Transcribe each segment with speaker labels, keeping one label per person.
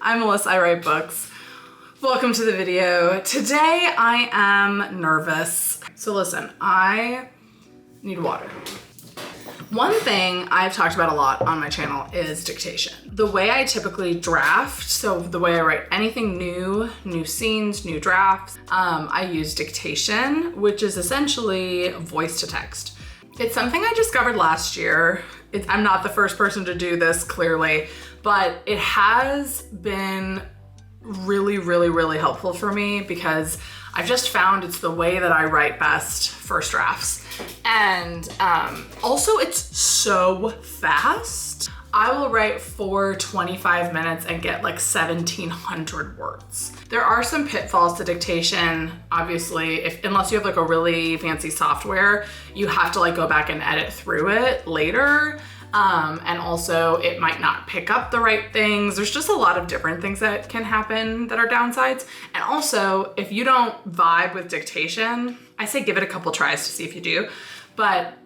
Speaker 1: I'm Melissa, I write books. Welcome to the video. Today I am nervous. So listen, I need water. One thing I've talked about a lot on my channel is dictation. The way I typically draft, so the way I write anything new scenes, new drafts, I use dictation, which is essentially voice to text. It's something I discovered last year. I'm not the first person to do this, clearly, but it has been really helpful for me because I've just found it's the way that I write best first drafts. And also it's so fast. I will write for 25 minutes and get like 1,700 words. There are some pitfalls to dictation. Obviously, unless you have like a really fancy software, you have to like go back and edit through it later. And also it might not pick up the right things. There's just a lot of different things that can happen that are downsides. And also, if you don't vibe with dictation, I say give it a couple tries to see if you do. But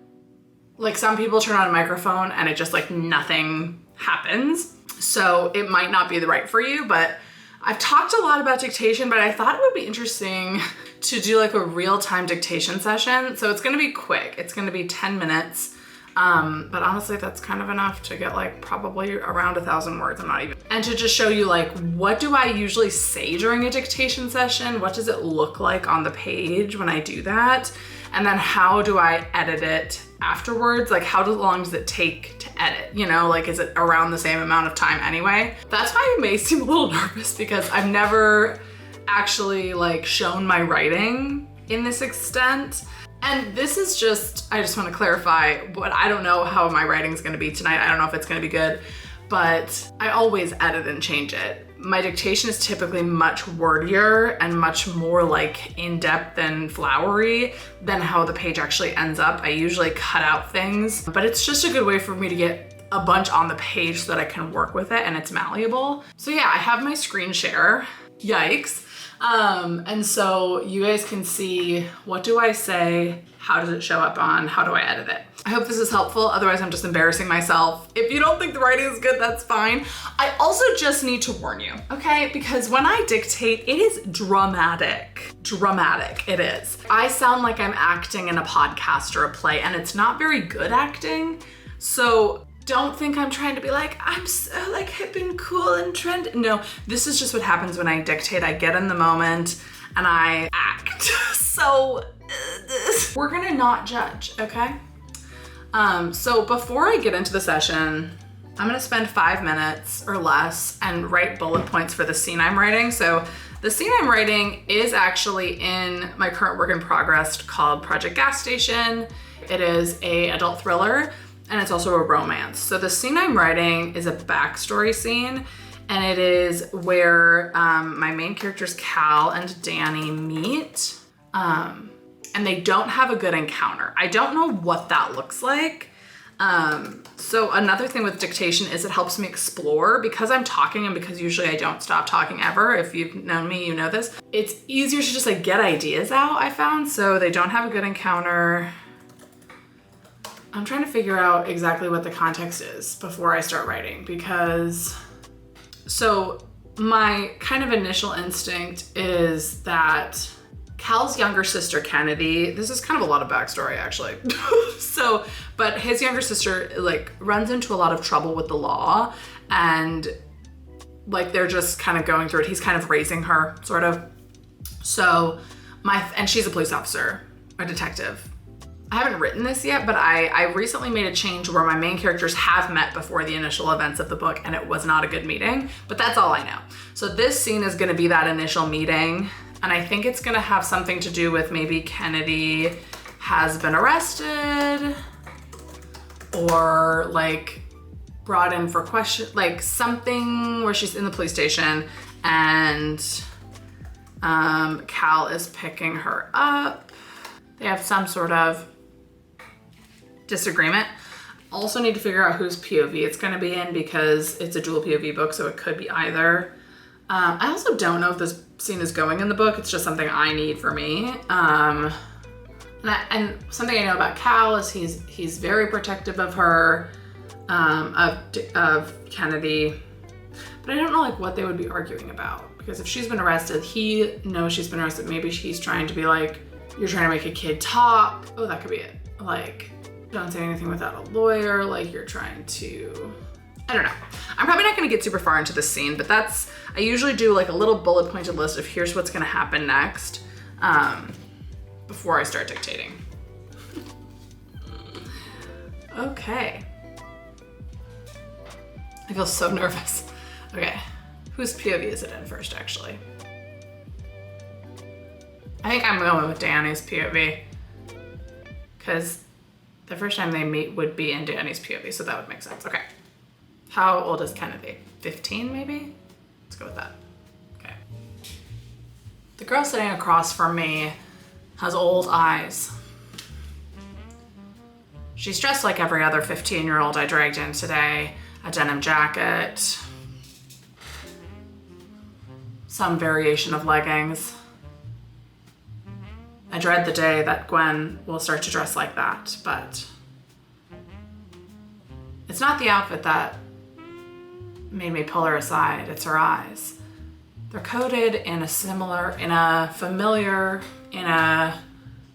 Speaker 1: like some people turn on a microphone and it just like nothing happens. So it might not be the right for you, but I've talked a lot about dictation, but I thought it would be interesting to do like a real-time dictation session. So it's gonna be quick. It's gonna be 10 minutes. But honestly, that's kind of enough to get like probably around 1,000 words. I'm not even. And to just show you like, what do I usually say during a dictation session? What does it look like on the page when I do that? And then how do I edit it afterwards? Like how long does it take to edit? You know, like is it around the same amount of time anyway? That's why I may seem a little nervous because I've never actually like shown my writing in this extent. And this is just, I just want to clarify, but I don't know how my writing's gonna be tonight. I don't know if it's gonna be good, but I always edit and change it. My dictation is typically much wordier and much more like in-depth and flowery than how the page actually ends up. I usually cut out things, but it's just a good way for me to get a bunch on the page so that I can work with it and it's malleable. So yeah, I have my screen share, yikes. And so you guys can see, what do I say? How does it show up on? How do I edit it? I hope this is helpful. Otherwise, I'm just embarrassing myself. If you don't think the writing is good, that's fine. I also just need to warn you, okay? Because when I dictate, it is dramatic. Dramatic, it is. I sound like I'm acting in a podcast or a play, and it's not very good acting. So don't think I'm trying to be like, I'm so like hip and cool and trendy. No, this is just what happens when I dictate. I get in the moment and I act. So we're gonna not judge, okay? So before I get into the session, I'm gonna spend 5 minutes or less and write bullet points for the scene I'm writing. So the scene I'm writing is actually in my current work in progress called Project Gas Station. It is an adult thriller, and it's also a romance. So the scene I'm writing is a backstory scene, and it is where my main characters Cal and Danny meet, and they don't have a good encounter. I don't know what that looks like. So another thing with dictation is it helps me explore because I'm talking and because usually I don't stop talking ever. If you've known me, you know this. It's easier to just like get ideas out, I found. So they don't have a good encounter. I'm trying to figure out exactly what the context is before I start writing because, so my kind of initial instinct is that Cal's younger sister, Kennedy, this is kind of a lot of backstory actually. But his younger sister like runs into a lot of trouble with the law and like they're just kind of going through it. He's kind of raising her sort of. So and she's a police officer, a detective. I haven't written this yet, but I recently made a change where my main characters have met before the initial events of the book and it was not a good meeting, but that's all I know. So this scene is gonna be that initial meeting, and I think it's gonna have something to do with maybe Kennedy has been arrested or like brought in for question, like something where she's in the police station and Cal is picking her up. They have some sort of disagreement. Also need to figure out whose POV it's gonna be in because it's a dual POV book, so it could be either. I also don't know if this scene is going in the book. It's just something I need for me. And something I know about Cal is he's very protective of her, of Kennedy. but I don't know like what they would be arguing about, because if she's been arrested, he knows she's been arrested. Maybe he's trying to be like, you're trying to make a kid talk. Oh, that could be it. Like, don't say anything without a lawyer. Like, you're trying to, I don't know. I'm probably not gonna get super far into this scene, but I usually do like a little bullet pointed list of here's what's gonna happen next before I start dictating. Okay. I feel so nervous. Okay, whose POV is it in first, actually? I think I'm going with Danny's POV, because the first time they meet would be in Danny's POV, so that would make sense. Okay. How old is Kennedy? 15, maybe? Let's go with that. Okay. The girl sitting across from me has old eyes. She's dressed like every other 15-year-old I dragged in today. A denim jacket, some variation of leggings. I dread the day that Gwen will start to dress like that, but it's not the outfit that made me pull her aside, it's her eyes. They're coated in a familiar, in a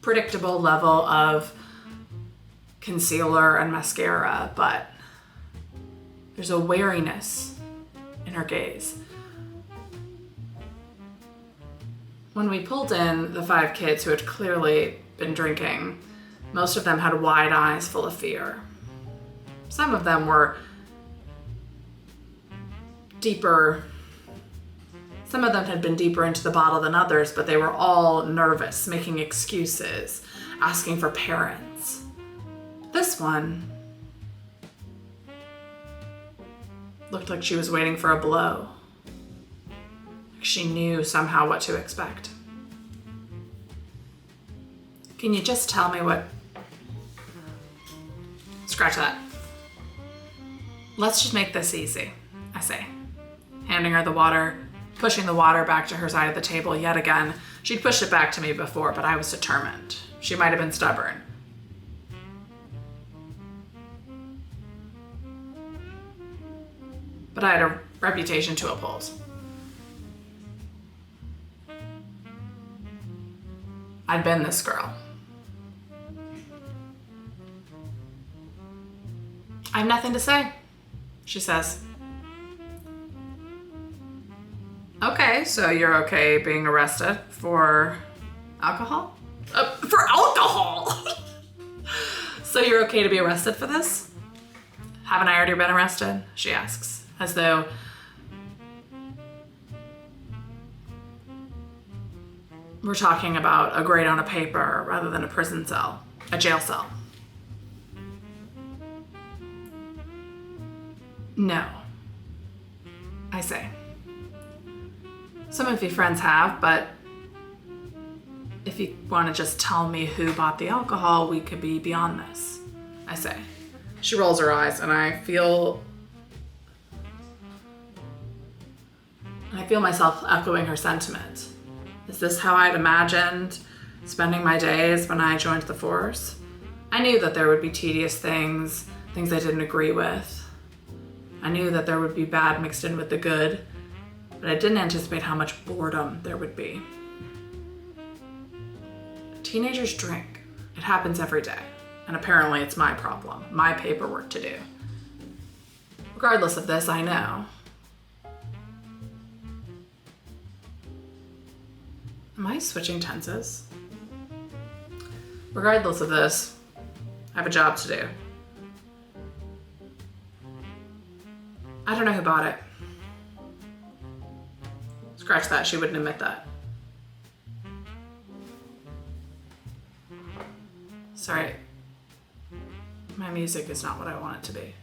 Speaker 1: predictable level of concealer and mascara, but there's a wariness in her gaze. When we pulled in the 5 kids who had clearly been drinking, most of them had wide eyes full of fear. Some of them were deeper. Some of them had been deeper into the bottle than others, but they were all nervous, making excuses, asking for parents. This one looked like she was waiting for a blow. Like she knew somehow what to expect. Can you just tell me what? Scratch that. Let's just make this easy, I say, handing her the water, pushing the water back to her side of the table yet again. She'd pushed it back to me before, but I was determined. She might have been stubborn. But I had a reputation to uphold. I'd been this girl. I have nothing to say, she says. Okay, so you're okay being arrested for alcohol? For alcohol? So you're okay to be arrested for this? Haven't I already been arrested? She asks, as though we're talking about a grade on a paper rather than a prison cell, a jail cell. No, I say. Some of your friends have, but if you want to just tell me who bought the alcohol, we could be beyond this, I say. She rolls her eyes, and I feel myself echoing her sentiment. Is this how I'd imagined spending my days when I joined the force? I knew that there would be tedious things I didn't agree with. I knew that there would be bad mixed in with the good, but I didn't anticipate how much boredom there would be. Teenagers drink. It happens every day. And apparently it's my problem, my paperwork to do. Regardless of this, I know. Am I switching tenses? Regardless of this, I have a job to do. I don't know who bought it. Scratch that, she wouldn't admit that. Sorry, my music is not what I want it to be.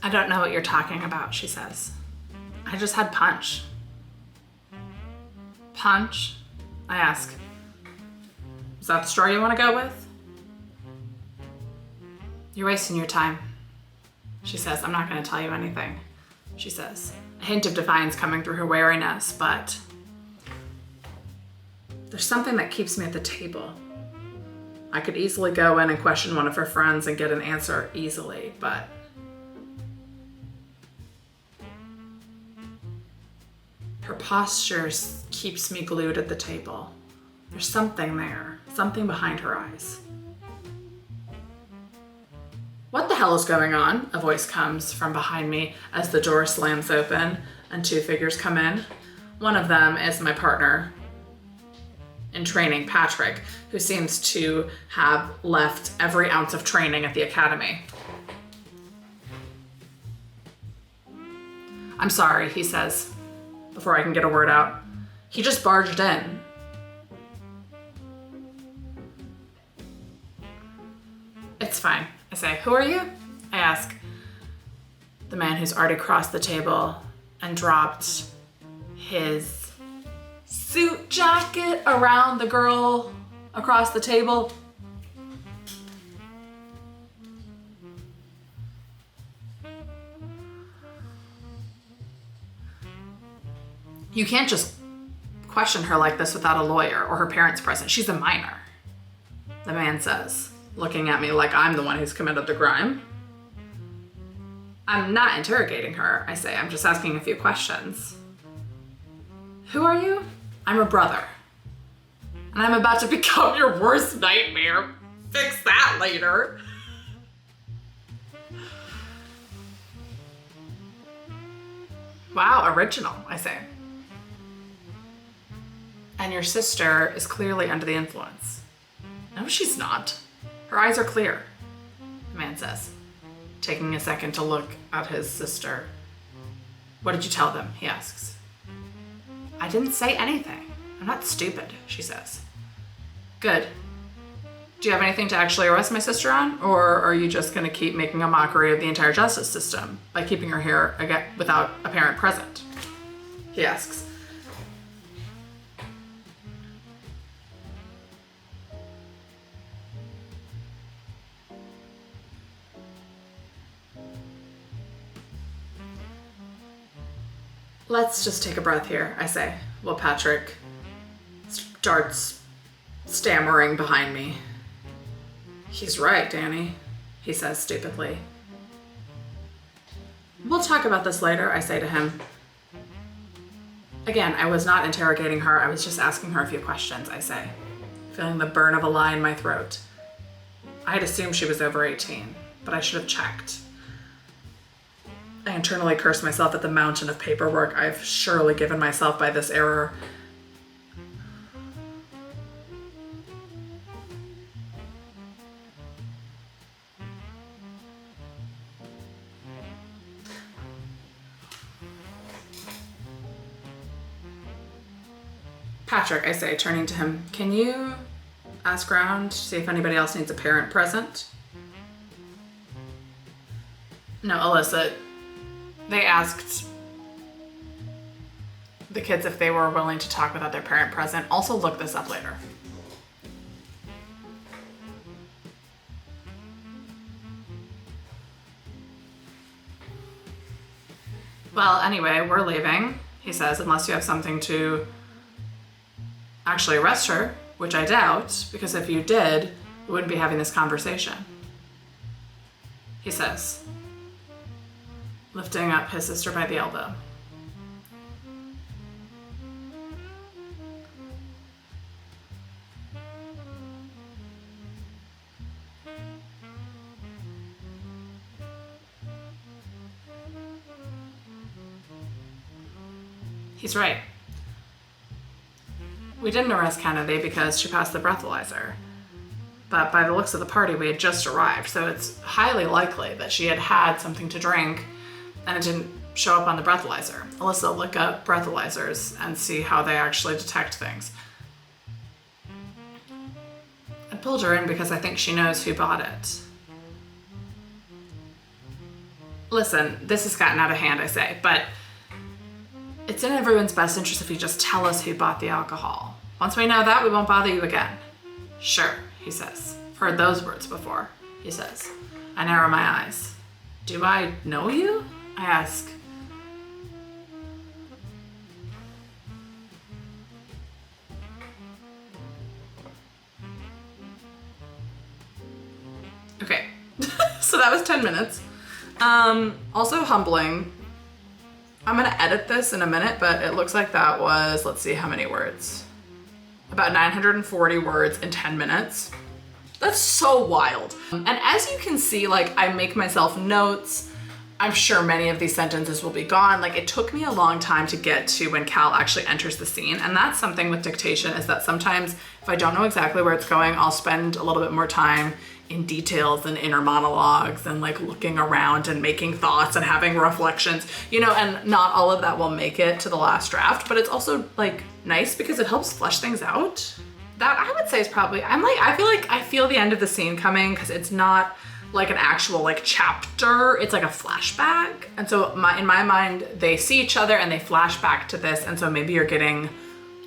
Speaker 1: I don't know what you're talking about, she says. I just had punch. Punch? I ask. Is that the story you want to go with? You're wasting your time. She says, I'm not going to tell you anything. She says, a hint of defiance coming through her wariness, but there's something that keeps me at the table. I could easily go in and question one of her friends and get an answer easily, but her posture keeps me glued at the table. There's something there, something behind her eyes. What the hell is going on? A voice comes from behind me as the door slams open and two figures come in. One of them is my partner in training, Patrick, who seems to have left every ounce of training at the academy. I'm sorry, he says, before I can get a word out. He just barged in. It's fine, I say. Who are you? I ask the man who's already crossed the table and dropped his suit jacket around the girl across the table. You can't just question her like this without a lawyer or her parents present. She's a minor, the man says, looking at me like I'm the one who's committed the crime. I'm not interrogating her, I say. I'm just asking a few questions. Who are you? I'm her brother. And I'm about to become your worst nightmare. Fix that later. Wow, original, I say. And your sister is clearly under the influence. No, she's not. Her eyes are clear, the man says, taking a second to look at his sister. What did you tell them? He asks. I didn't say anything. I'm not stupid, she says. Good. Do you have anything to actually arrest my sister on? Or are you just going to keep making a mockery of the entire justice system by keeping her here again without a parent present? He asks. Let's just take a breath here, I say, while Patrick starts stammering behind me. He's right, Danny, he says stupidly. We'll talk about this later, I say to him. Again, I was not interrogating her, I was just asking her a few questions, I say, feeling the burn of a lie in my throat. I had assumed she was over 18, but I should have checked. I internally curse myself at the mountain of paperwork I've surely given myself by this error. Patrick, I say, turning to him, can you ask around, see if anybody else needs a parent present? No, Alyssa. They asked the kids if they were willing to talk without their parent present. Also look this up later. Well, anyway, we're leaving, he says, unless you have something to actually arrest her, which I doubt, because if you did, we wouldn't be having this conversation. He says, lifting up his sister by the elbow. He's right. We didn't arrest Kennedy because she passed the breathalyzer. But by the looks of the party, we had just arrived, so it's highly likely that she had had something to drink and it didn't show up on the breathalyzer. Alyssa, look up breathalyzers and see how they actually detect things. I pulled her in because I think she knows who bought it. Listen, this has gotten out of hand, I say, but it's in everyone's best interest if you just tell us who bought the alcohol. Once we know that, we won't bother you again. Sure, he says. I've heard those words before, he says. I narrow my eyes. Do I know you? I ask. Okay, so that was 10 minutes. Also humbling. I'm gonna edit this in a minute, but it looks like that was, let's see how many words. About 940 words in 10 minutes. That's so wild. And as you can see, like, I make myself notes. I'm sure many of these sentences will be gone. Like, it took me a long time to get to when Cal actually enters the scene. And that's something with dictation, is that sometimes if I don't know exactly where it's going, I'll spend a little bit more time in details and inner monologues and like looking around and making thoughts and having reflections, you know, and not all of that will make it to the last draft, but it's also like nice because it helps flesh things out. That I would say is probably, I feel the end of the scene coming, because it's not like an actual like chapter, it's like a flashback. And so in my mind, they see each other and they flash back to this. And so maybe you're getting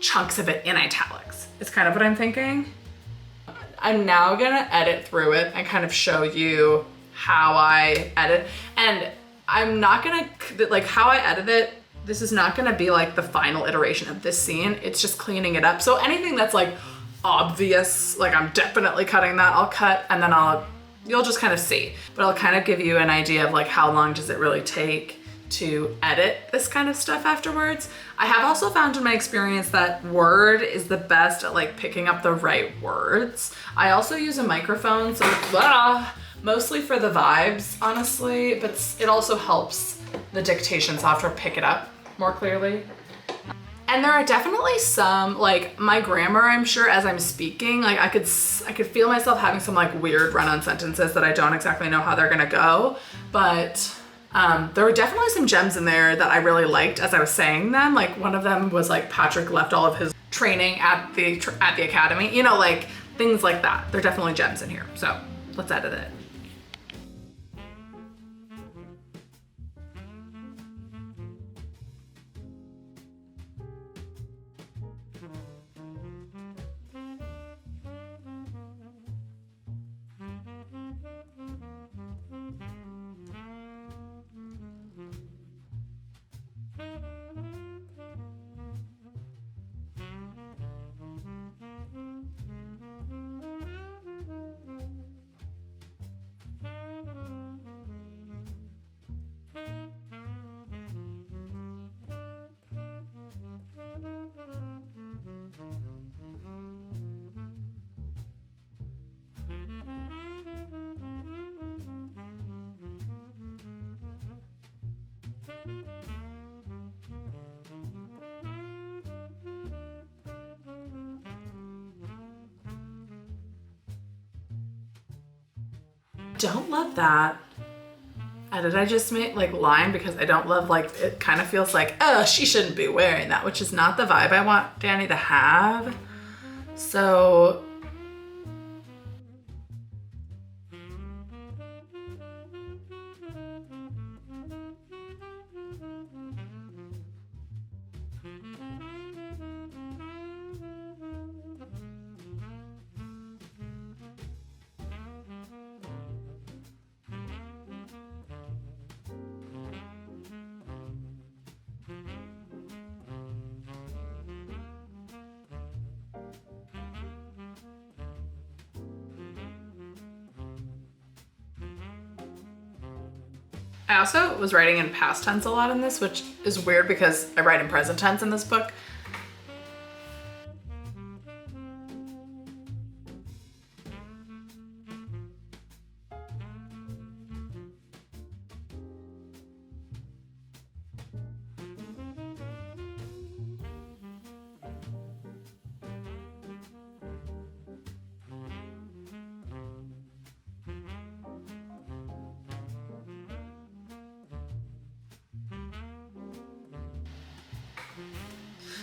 Speaker 1: chunks of it in italics. It's kind of what I'm thinking. I'm now gonna edit through it and kind of show you how I edit. And I'm not gonna, like how I edit it, this is not gonna be like the final iteration of this scene. It's just cleaning it up. So anything that's like obvious, like I'm definitely cutting that, I'll cut, and then you'll just kind of see. But I'll kind of give you an idea of like how long does it really take to edit this kind of stuff afterwards. I have also found in my experience that Word is the best at like picking up the right words. I also use a microphone, so mostly for the vibes, honestly, but it also helps the dictation software pick it up more clearly. And there are definitely some, like my grammar, I'm sure as I'm speaking, like I could feel myself having some like weird run-on sentences that I don't exactly know how they're gonna go, but there were definitely some gems in there that I really liked as I was saying them. Like one of them was like Patrick left all of his training at the academy, you know, like things like that. There are definitely gems in here. So let's edit it. Don't love that. Did I just make like line because I don't love, like it kind of feels like, oh, she shouldn't be wearing that, which is not the vibe I want Danny to have. So I also was writing in past tense a lot in this, which is weird because I write in present tense in this book.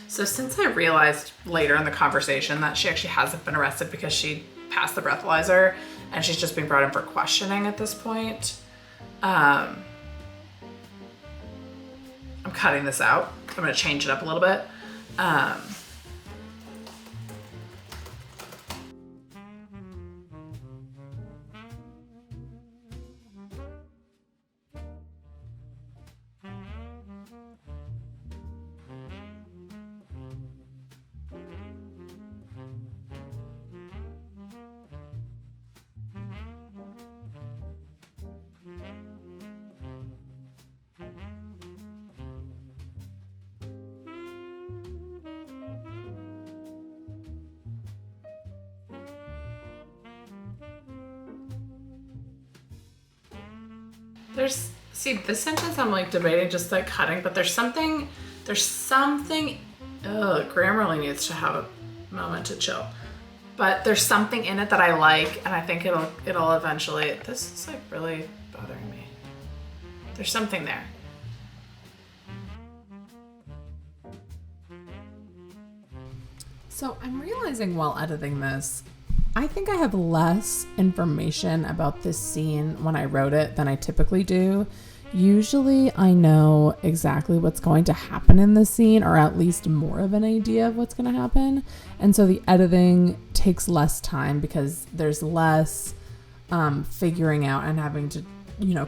Speaker 1: So since I realized later in the conversation that she actually hasn't been arrested because she passed the breathalyzer and she's just being brought in for questioning at this point, I'm cutting this out. I'm gonna change it up a little bit. See, this sentence I'm like debating just like cutting, but there's something, Grammarly needs to have a moment to chill. But there's something in it that I like, and I think it'll eventually, this is like really bothering me. There's something there. So I'm realizing while editing this, I think I have less information about this scene when I wrote it than I typically do. Usually I know exactly what's going to happen in the scene, or at least more of an idea of what's going to happen. And so the editing takes less time because there's less figuring out and having to,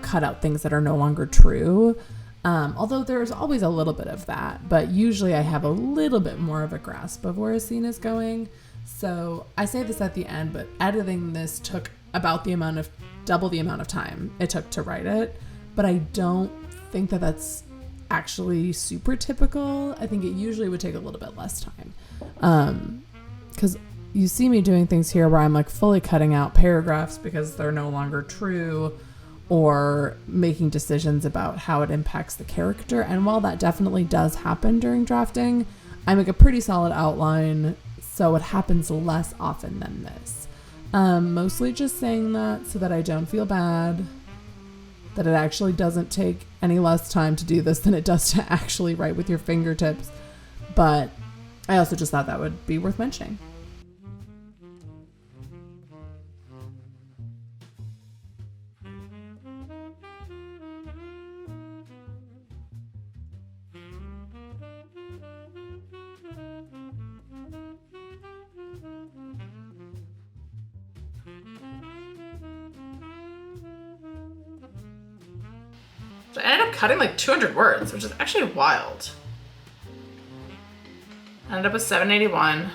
Speaker 1: cut out things that are no longer true. Although there's always a little bit of that, but usually I have a little bit more of a grasp of where a scene is going. So I say this at the end, but editing this took about double the amount of time it took to write it. But I don't think that that's actually super typical. I think it usually would take a little bit less time. Because you see me doing things here where I'm like fully cutting out paragraphs because they're no longer true, or making decisions about how it impacts the character. And while that definitely does happen during drafting, I make a pretty solid outline, so it happens less often than this. Mostly just saying that so that I don't feel bad, that it actually doesn't take any less time to do this than it does to actually write with your fingertips. But I also just thought that would be worth mentioning. So I ended up cutting like 200 words, which is actually wild. I ended up with 781.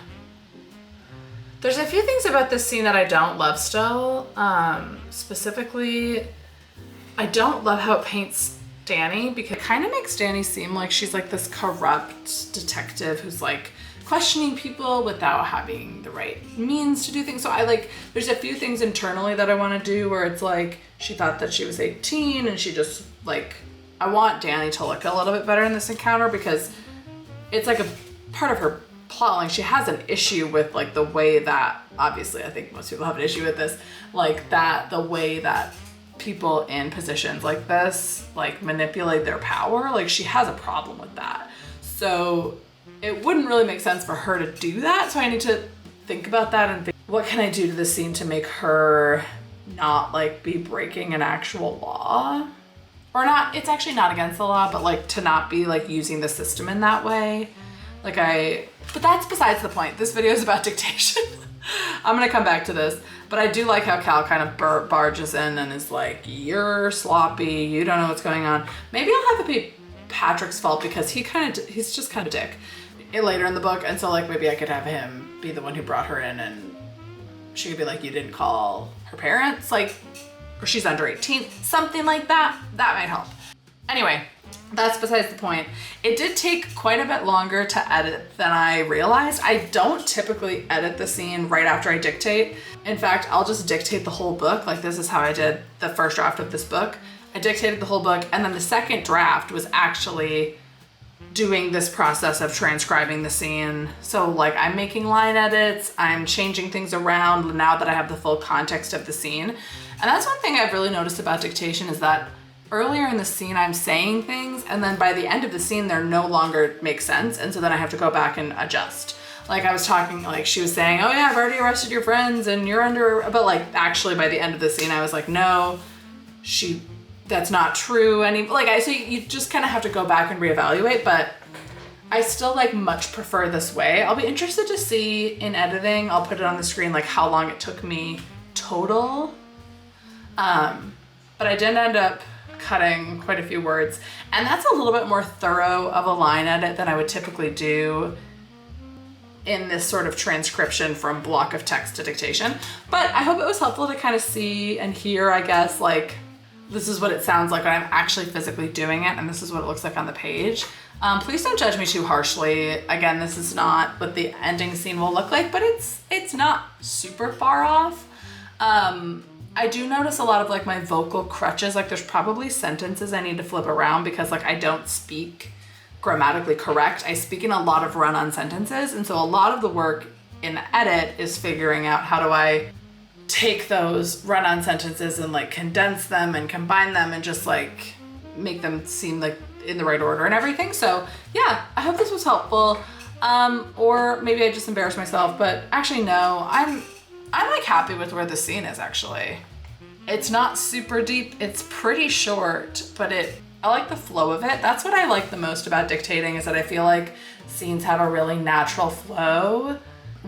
Speaker 1: There's a few things about this scene that I don't love still. Specifically, I don't love how it paints Danny, because it kind of makes Danny seem like she's like this corrupt detective who's like questioning people without having the right means to do things. So there's a few things internally that I want to do where it's like she thought that she was 18 and she just I want Danny to look a little bit better in this encounter, because it's like a part of her plot. Like she has an issue with like the way that, obviously I think most people have an issue with this, the way that people in positions like this manipulate their power. She has a problem with that. So it wouldn't really make sense for her to do that. So I need to think about that and think, what can I do to this scene to make her not be breaking an actual law? Or not, it's actually not against the law, but to not be using the system in that way. But that's besides the point. This video is about dictation. I'm gonna come back to this, but I do like how Cal kind of barges in and is like, you're sloppy, you don't know what's going on. Maybe I'll have it be Patrick's fault because he's just kind of a dick later in the book. And so maybe I could have him be the one who brought her in, and she could be like, you didn't call her parents, or she's under 18, something like that. That might help. Anyway, that's besides the point. It did take quite a bit longer to edit than I realized. I don't typically edit the scene right after I dictate. In fact, I'll just dictate the whole book. This is how I did the first draft of this book. I dictated the whole book, and then the second draft was actually doing this process of transcribing the scene. So I'm making line edits, I'm changing things around now that I have the full context of the scene. And that's one thing I've really noticed about dictation, is that earlier in the scene I'm saying things, and then by the end of the scene they're no longer make sense, and so then I have to go back and adjust. I was talking, she was saying, oh yeah, I've already arrested your friends and you're under, but actually by the end of the scene I was like, no, that's not true. So you just kind of have to go back and reevaluate, but I still much prefer this way. I'll be interested to see in editing, I'll put it on the screen, how long it took me total. But I did end up cutting quite a few words, and that's a little bit more thorough of a line edit than I would typically do in this sort of transcription from block of text to dictation. But I hope it was helpful to kind of see and hear, I guess, this is what it sounds like when I'm actually physically doing it, and this is what it looks like on the page. Please don't judge me too harshly. Again, this is not what the ending scene will look like, but it's not super far off. I do notice a lot of like my vocal crutches, like there's probably sentences I need to flip around because like I don't speak grammatically correct. I speak in a lot of run-on sentences, and so a lot of the work in the edit is figuring out how do I take those run-on sentences and like condense them and combine them and just like make them seem like in the right order and everything. So yeah, I hope this was helpful. Or maybe I just embarrassed myself, but actually no, I'm like happy with where the scene is actually. It's not super deep, it's pretty short, but I like the flow of it. That's what I like the most about dictating, is that I feel like scenes have a really natural flow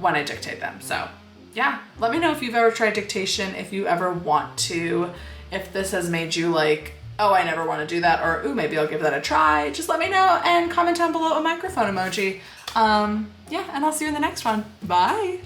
Speaker 1: when I dictate them. So yeah, let me know if you've ever tried dictation, if you ever want to, if this has made you like, oh, I never want to do that, or ooh, maybe I'll give that a try. Just let me know and comment down below a microphone emoji. Yeah, and I'll see you in the next one. Bye.